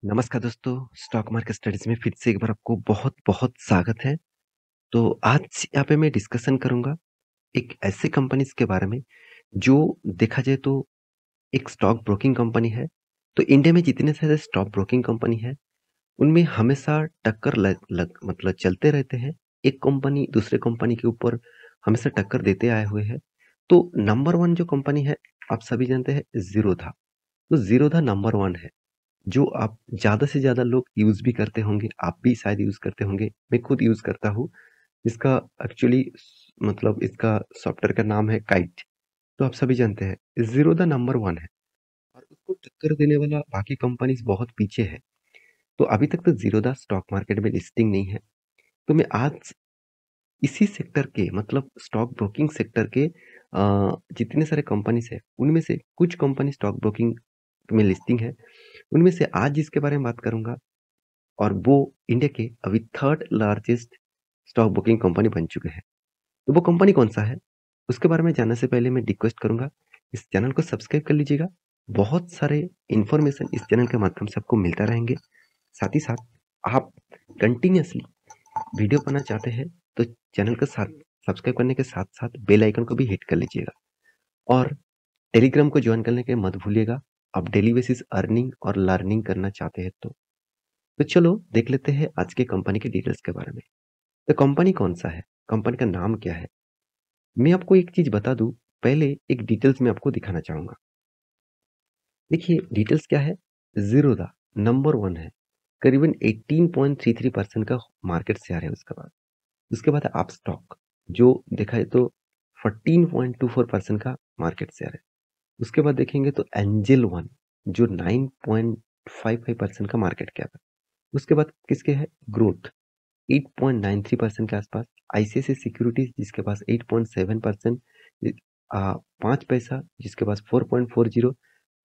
नमस्कार दोस्तों, stock market studies में फिर से एक बार आपको बहुत-बहुत स्वागत है। तो आज यहाँ पे मैं डिस्कशन करूँगा एक ऐसे कंपनीज़ के बारे में, जो देखा जाए तो एक स्टॉक ब्रोकिंग कंपनी है। तो इंडिया में जितने सारे स्टॉक ब्रोकिंग कंपनी है, उनमें हमेशा टक्कर लग लग मतलब चलते रहते हैं। एक कंपनी दूसरे कंपनी के ऊपर हमेशा टक्कर देते आए हुए हैं। तो नंबर 1 जो कंपनी है, आप सभी जानते हैं ज़ीरोधा। तो ज़ीरोधा नंबर 1 है। जो आप ज़्यादा से ज़्यादा लोग यूज़ भी करते होंगे, आप भी शायद यूज़ करते होंगे, मैं खुद यूज़ करता हूँ। इसका एक्चुअली मतलब इसका सॉफ्टवेयर का नाम है काइट। तो आप सभी जानते हैं, ज़ीरो द नंबर 1 है और उसको टक्कर देने वाला बाकी कंपनीज़ बहुत पीछे है। तो अभी तक तो ज़ीरोधा स्टॉक मार्केट में लिस्टिंग नहीं है। तो मैं आज इसी सेक्टर के मतलब स्टॉक ब्रोकिंग सेक्टर के जितने सारे कंपनीज़ हैं, उनमें से कुछ कंपनी स्टॉक ब्रोकिंग में लिस्टिंग है। उनमें से आज जिसके बारे में बात करूँगा और वो इंडिया के अभी third largest stock broking company बन चुके हैं। तो वो कंपनी कौन-सा है? उसके बारे में जानने से पहले मैं रिक्वेस्ट करूँगा, इस चैनल को सब्सक्राइब कर लीजिएगा। बहुत सारे इन्फॉर्मेशन इस चैनल के माध्यम से आपको मिलता रहेंगे। साथ ही साथ आप कंटिन्यूअसली वीडियो पाना चाहते हैं, तो चैनल को साथ सब्सक्राइब करने के साथ-साथ बेल आइकन को भी हिट कर लीजिएगा और टेलीग्राम को जॉइन करने के मत भूलिएगा। आप डेली बेसिस अर्निंग और लर्निंग करना चाहते हैं तो। तो चलो देख लेते हैं आज के कंपनी के डिटेल्स के बारे में। तो कंपनी कौन-सा है? कंपनी का नाम क्या है? मैं आपको एक चीज़ बता दूँ, पहले एक डिटेल्स मैं आपको दिखाना चाहूँगा। देखिए डिटेल्स क्या है? ज़ीरोधा नंबर 1 है। करीबन 18.33% का मार्केट शेयर है उसके बाद। उसके बाद है अपस्टॉक जो देखा जाए तो 14.24% का मार्केट शेयर है। उसके बाद देखेंगे तो एंजेल वन जो 9.55% का मार्केट कैप है। उसके बाद किसके है? ग्रोथ 8.93% के आसपास, आईसीआईसीआई सिक्योरिटीज जिसके पास 8.7%, 5 पैसा जिसके पास 4.40,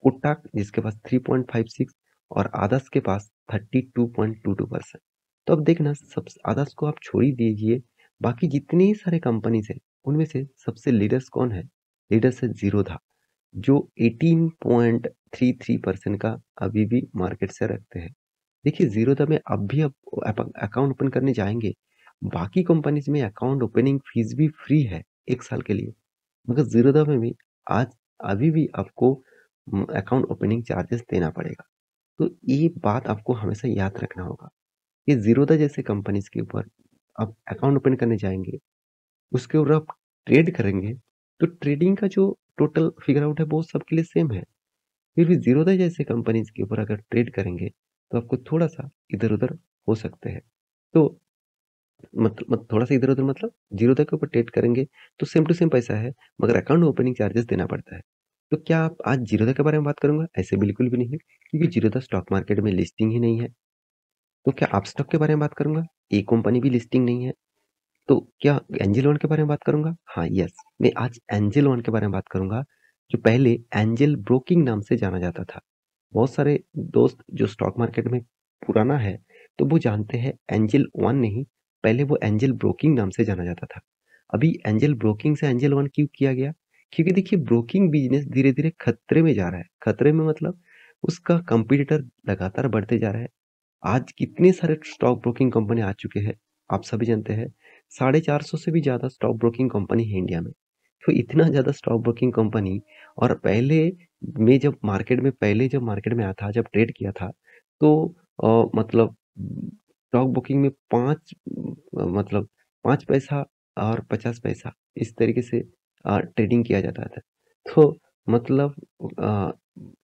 कोटक जिसके पास 3.56 और आदर्श के पास 32.22%। तो अब देखना सब आदर्श को आप छोड़ ही दीजिए, बाकी जितने सारे कंपनीज हैं उनमें से सबसे लीडर्स कौन है? लीडर्स है जीरोधा जो 18.33% का अभी भी मार्केट से रखते हैं। देखिए ज़ीरोधा में अब भी आप अकाउंट ओपन करने जाएँगे, बाकी कंपनीज़ में अकाउंट ओपनिंग फ़ीस भी फ्री है 1 साल के लिए। मगर ज़ीरोधा में भी आज अभी भी आपको अकाउंट ओपनिंग चार्जेस देना पड़ेगा। तो ये बात आपको हमेशा याद रखना होगा कि ज़ीरोधा जैसे कंपनीज़ के ऊपर आप अकाउंट ओपन करने जाएँगे, उसके ऊपर आप ट्रेड करेंगे, तो ट्रेडिंग का जो टोटल फिगर आउट है वो सबके लिए सेम है। फिर भी ज़ीरोधा जैसे कंपनीज़ के ऊपर अगर ट्रेड करेंगे, तो आपको थोड़ा-सा इधर-उधर हो सकते हैं। तो थोड़ा-सा इधर-उधर मतलब ज़ीरोधा के ऊपर ट्रेड करेंगे, तो सेम टू सेम पैसा है, मगर अकाउंट ओपनिंग चार्जेस देना पड़ता है। तो क्या आप आज ज़ीरोधा के बारे में बात करूँगा? ऐसे बिल्कुल भी नहीं है, क्योंकि ज़ीरोधा स्टॉक मार्केट में लिस्टिंग ही नहीं है। तो क्या अपस्टॉक के बारे में बात करूँगा? ये कंपनी भी लिस्टिंग नहीं है। तो क्या एंजेल वन के बारे में बात करूँगा? हाँ, यस, मैं आज एंजेल वन के बारे में बात करूँगा, जो पहले एंजेल ब्रोकिंग नाम से जाना जाता था। बहुत सारे दोस्त जो स्टॉक मार्केट में पुराना है, तो वो जानते हैं एंजेल वन नहीं, पहले वो एंजेल ब्रोकिंग नाम से जाना जाता था। अभी एंजेल ब्रोकिंग से एंजेल वन क्यों किया गया? क्योंकि देखिए ब्रोकिंग बिज़नेस धीरे-धीरे खतरे में जा रहा है। खतरे में मतलब उसका कॉम्पिटिटर लगातार बढ़ते जा रहा है। आज कितने सारे स्टॉक ब्रोकिंग कंपनी आ चुके हैं, आप सभी जानते हैं। 450 से भी ज़्यादा स्टॉक ब्रोकिंग कंपनी है इंडिया में। तो इतना ज़्यादा स्टॉक ब्रोकिंग कंपनी और जब मार्केट में आया था, जब ट्रेड किया था, तो मतलब स्टॉक ब्रोकिंग में 5 मतलब 5 पैसा और 50 पैसा इस तरीके से ट्रेडिंग किया जाता था। तो मतलब अ,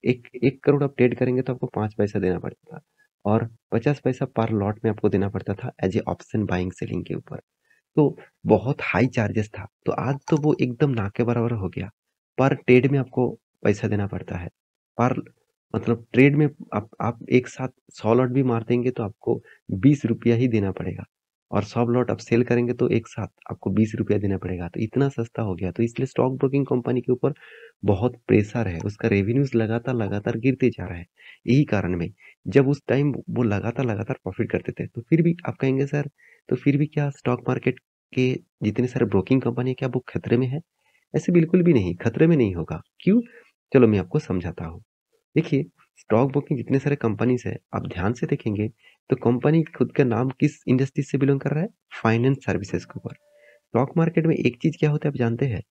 1 करोड़ आप ट्रेड करेंगे तो आपको 5 पैसा देना पड़ता था और 50 पैसा पर लॉट में आपको देना पड़ता था as A option buying selling के ऊपर। तो बहुत हाई चार्जेस था। तो आज तो वो एकदम ना के बराबर हो गया। पर ट्रेड में आपको पैसा देना पड़ता है। पर मतलब ट्रेड में आप एक साथ 100 लॉट भी मार देंगे तो आपको ₹20 ही देना पड़ेगा और 100 लॉट आप सेल करेंगे तो एक साथ आपको ₹20 देना पड़ेगा। तो इतना सस्ता हो गया। तो इसलिए स्टॉक ब्रोकिंग कंपनी के ऊपर बहुत प्रेशर है। उसका रेवेन्यूज़ लगातार-लगातार गिरते जा रहा है। यही कारण में जब उस टाइम वो लगातार-लगातार प्रॉफ़िट करते थे। तो फिर भी आप कहेंगे सर तो फिर भी क्या स्टॉक मार्केट के जितने सारे ब्रोकिंग कंपनी है क्या वो खतरे में है? ऐसे बिल्कुल भी नहीं, खतरे में नहीं होगा। क्यों? चलो मैं आपको समझाता हूँ। देखिए, स्टॉक ब्रोकिंग जितने सारे कंपनीज़ है, आप ध्यान से देखेंगे तो कंपनी खुद का नाम किस इंडस्ट्री से बिलॉन्ग कर रहा है? फाइनेंस सर्विसेज़ के ऊपर। स्टॉक मार्केट में एक चीज़ क्या होता है आप जानते हैं?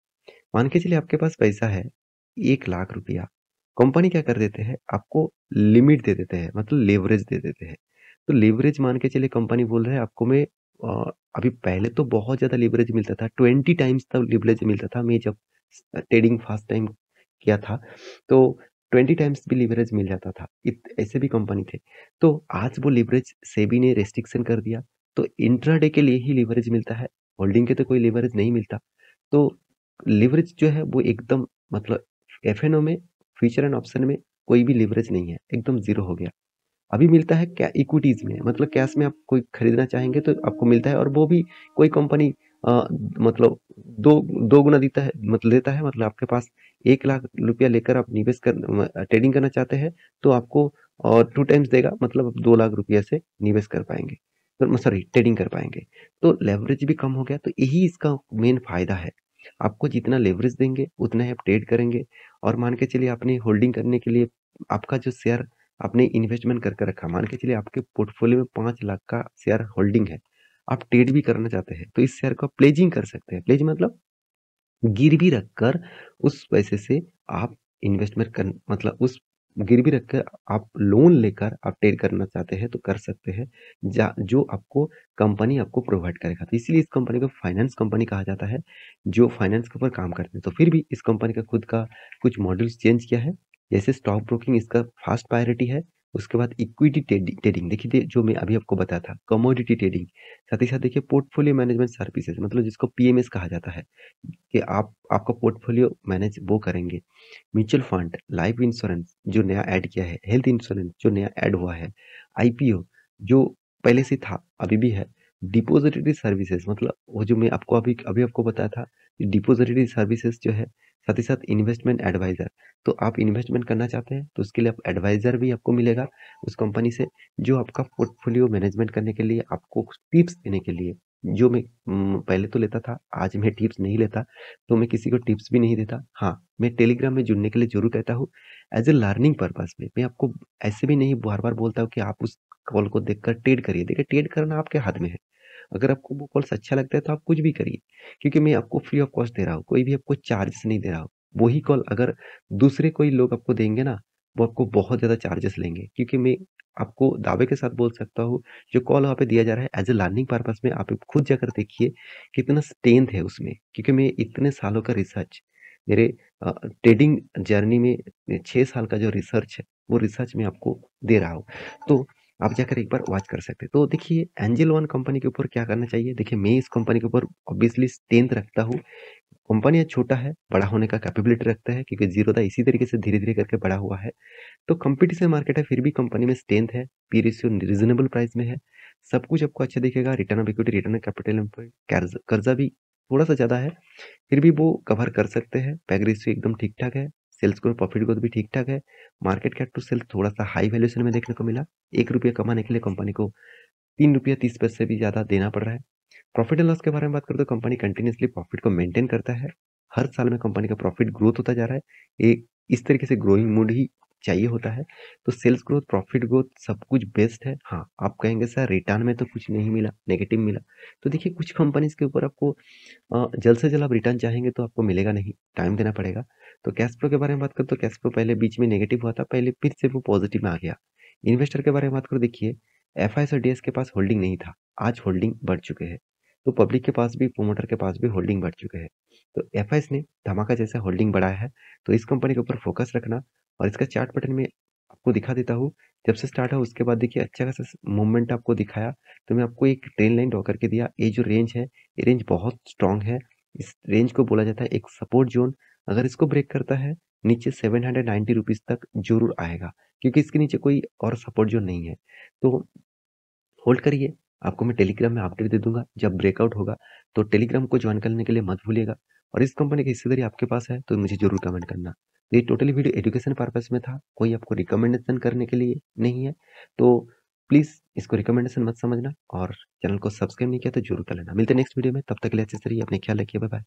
मान के चलिए आपके पास पैसा है, 1 लाख रुपया, कंपनी क्या कर देते हैं, आपको लिमिट दे देते हैं, मतलब लेवरेज दे देते हैं। तो लेवरेज मान के चलिए कंपनी बोल रहा है आपको मैं अभी पहले तो बहुत ज़्यादा लेवरेज मिलता था, 20 टाइम्स तक लेवरेज मिलता था। मैं जब ट्रेडिंग फर्स्ट टाइम किया था, तो 20 टाइम्स भी लीवरेज मिल जाता था। ऐसे भी कंपनी थे। तो आज वो लीवरेज सेबी ने रेस्ट्रिक्शन कर दिया, तो इंट्राडे के लिए ही लीवरेज मिलता है, होल्डिंग के तो कोई लीवरेज नहीं मिलता। तो लीवरेज जो है वो एकदम मतलब एफएनओ में, फ्यूचर एंड ऑप्शन में कोई भी लीवरेज नहीं है, एकदम ज़ीरो हो गया। अभी मिलता है क्या इक्विटीज़ में, मतलब कैश में आप कोई खरीदना चाहेंगे तो आपको मिलता है, और वो भी कोई कंपनी मतलब दो दो गुना देता है, मतलब देता है, मतलब आपके पास 1 लाख रुपया लेकर आप निवेश कर ट्रेडिंग करना चाहते हैं तो आपको 2 टाइम्स देगा, मतलब आप 2 लाख रुपया से निवेश कर पाएँगे। तो सॉरी ट्रेडिंग कर पाएँगे। तो लेवरेज भी कम हो गया, तो यही इसका मेन फ़ायदा है। आपको जितना लेवरेज देंगे उतना ही आप ट्रेड करेंगे, और मान के चलिए आपने होल्डिंग करने के लिए आपका जो शेयर आपने इन्वेस्टमेंट करके रखा, मान के चलिए आपके पोर्टफोलियो में 5 लाख का शेयर होल्डिंग है, आप ट्रेड भी करना चाहते हैं तो इस शेयर को आप प्लेजिंग कर सकते हैं। प्लेज मतलब गिरवी रखकर उस पैसे से आप इन्वेस्टमेंट कर, मतलब उस गिरवी रखकर आप लोन लेकर आप ट्रेड करना चाहते हैं तो कर सकते हैं, जो आपको कंपनी आपको प्रोवाइड करेगा। तो इसीलिए इस कंपनी को फाइनेंस कंपनी कहा जाता है, जो फाइनेंस के ऊपर काम करते हैं। तो फिर भी इस कंपनी का खुद का कुछ मॉड्यूल्स चेंज किया है, जैसे स्टॉक ब्रोकिंग इसका फर्स्ट प्रायोरिटी है। उसके बाद इक्विटी ट्रेडिंग देखिए, जो मैं अभी आपको बताया था, कमोडिटी ट्रेडिंग, साथ ही साथ देखिए पोर्टफोलियो मैनेजमेंट सर्विसेज, मतलब जिसको पीएमएस कहा जाता है, कि आप आपका पोर्टफोलियो मैनेज वो करेंगे। म्यूचुअल फंड, लाइफ इंश्योरेंस जो नया ऐड किया है, हेल्थ इंश्योरेंस जो नया ऐड हुआ है, आईपीओ जो पहले से था अभी भी है, डिपॉजिटरी सर्विसेज, मतलब वो जो मैं आपको अभी अभी आपको बताया था, डिपॉजिटरी सर्विसेज जो है, साथ ही साथ इन्वेस्टमेंट एडवाइजर। तो आप इन्वेस्टमेंट करना चाहते हैं तो उसके लिए आप एडवाइजर भी आपको मिलेगा उस कंपनी से, जो आपका पोर्टफोलियो मैनेजमेंट करने के लिए, आपको टिप्स देने के लिए, जो मैं पहले तो लेता था, आज मैं टिप्स नहीं लेता, तो मैं किसी को टिप्स भी नहीं देता। हाँ, मैं टेलीग्राम में जुड़ने के लिए ज़रूर कहता हूँ, एज़ अ लर्निंग पर्पज़ में। मैं आपको ऐसे भी नहीं बार-बार बोलता हूँ कि आप उस कॉल को देखकर ट्रेड करिए। देखिए, ट्रेड करना आपके हाथ में है। अगर आपको वो कॉल्स अच्छा लगता है तो आप कुछ भी करिए, क्योंकि मैं आपको फ्री ऑफ कॉस्ट दे रहा हूँ, कोई भी आपको चार्जेस नहीं दे रहा हूँ। वही कॉल अगर दूसरे कोई लोग आपको देंगे ना, वो आपको बहुत ज़्यादा चार्जेस लेंगे, क्योंकि मैं आपको दावे के साथ बोल सकता हूँ, जो कॉल वहाँ पे दिया जा रहा है एज़ अ लर्निंग पर्पज़ में, आप खुद जाकर देखिए कितना स्ट्रेंथ है उसमें। क्योंकि मैं इतने सालों का रिसर्च, मेरे ट्रेडिंग जर्नी में 6 साल का जो रिसर्च है, वो रिसर्च मैं आपको दे रहा हूँ। तो आप जाकर एक बार वॉच कर सकते हैं। तो देखिए, एंजल वन कंपनी के ऊपर क्या करना चाहिए? देखिए, मैं इस कंपनी के ऊपर ऑब्वियसली स्ट्रेंथ रखता हूँ। कंपनी छोटा है, बड़ा होने का कैपेबिलिटी रखता है, क्योंकि ज़ीरो था इसी तरीके से धीरे-धीरे करके बड़ा हुआ है। तो कॉम्पिटिशन मार्केट है, फिर भी कंपनी में स्ट्रेंथ है, पी रेशियो रीज़नेबल प्राइस में है, सब कुछ आपको अच्छा दिखेगा, return of equity, return of capital employed, कर्जा भी थोड़ा-सा ज़्यादा है, फिर भी वो कवर कर सकते हैं। पैग रेशियो एकदम ठीक-ठाक है, सेल्स ग्रोथ, प्रॉफिट ग्रोथ भी ठीक-ठाक है। मार्केट कैप टू सेल्स थोड़ा-सा हाई वैल्यूएशन में देखने को मिला। ₹1 कमाने के लिए कंपनी को ₹3.30 भी ज़्यादा देना पड़ रहा है। प्रॉफिट एंड लॉस के बारे में बात करें तो कंपनी कंटिन्यूअसली प्रॉफिट को मेंटेन करता है। हर साल में कंपनी का प्रॉफिट ग्रोथ होता जा रहा है। एक इस तरीके से ग्रोइंग मूड ही चाहिए होता है। तो सेल्स ग्रोथ, प्रॉफिट ग्रोथ सब कुछ बेस्ट है। हाँ, आप कहेंगे सर रिटर्न में तो कुछ नहीं मिला, नेगेटिव मिला। तो देखिए, कुछ कंपनीज़ के ऊपर आपको जल्द से जल्द आप रिटर्न चाहेंगे तो आपको मिलेगा नहीं, टाइम देना पड़ेगा। तो कैश फ्लो के बारे में बात करें तो कैश फ्लो पहले बीच में नेगेटिव हुआ था, पहले फिर से वो पॉजिटिव में आ गया। इन्वेस्टर के बारे में बात करें, देखिए एफआईएस और डीएस के पास होल्डिंग नहीं था, आज होल्डिंग बढ़ चुके हैं। तो पब्लिक के पास भी, प्रोमोटर के पास भी होल्डिंग बढ़ चुके हैं। तो एफआईएस ने धमाका जैसा होल्डिंग बढ़ाया है, तो इस कंपनी के ऊपर फोकस रखना। और इसका चार्ट पैटर्न में आपको दिखा देता हूँ। जब से स्टार्ट हुआ उसके बाद देखिए अच्छा खासा मूवमेंट आपको दिखाया, तो मैं आपको एक ट्रेन लाइन ड्रॉ करके दिया। ये जो रेंज है, ये रेंज बहुत स्ट्रांग है। इस रेंज को बोला जाता है एक सपोर्ट जोन। अगर इसको ब्रेक करता है, नीचे 790 रुपीज़ तक ज़रूर आएगा, क्योंकि इसके नीचे कोई और सपोर्ट जोन नहीं है। तो होल्ड करिए, आपको मैं टेलीग्राम में अपडेट दे दूंगा जब ब्रेकआउट होगा। तो टेलीग्राम को ज्वाइन करने के लिए मत भूलिएगा। और इस कंपनी की हिस्सेदारी आपके पास है तो मुझे जरूर कमेंट करना। तो ये टोटली वीडियो एजुकेशन पर्पस में था, कोई आपको रिकमेंडेशन करने के लिए नहीं है। तो प्लीज़ इसको रिकमेंडेशन मत समझना, और चैनल को सब्सक्राइब नहीं किया तो जरूर कर लेना। मिलते हैं नेक्स्ट वीडियो में, तब तक के लिए अच्छे से रहिए, अपने ख्याल रखिए, बाय बाय।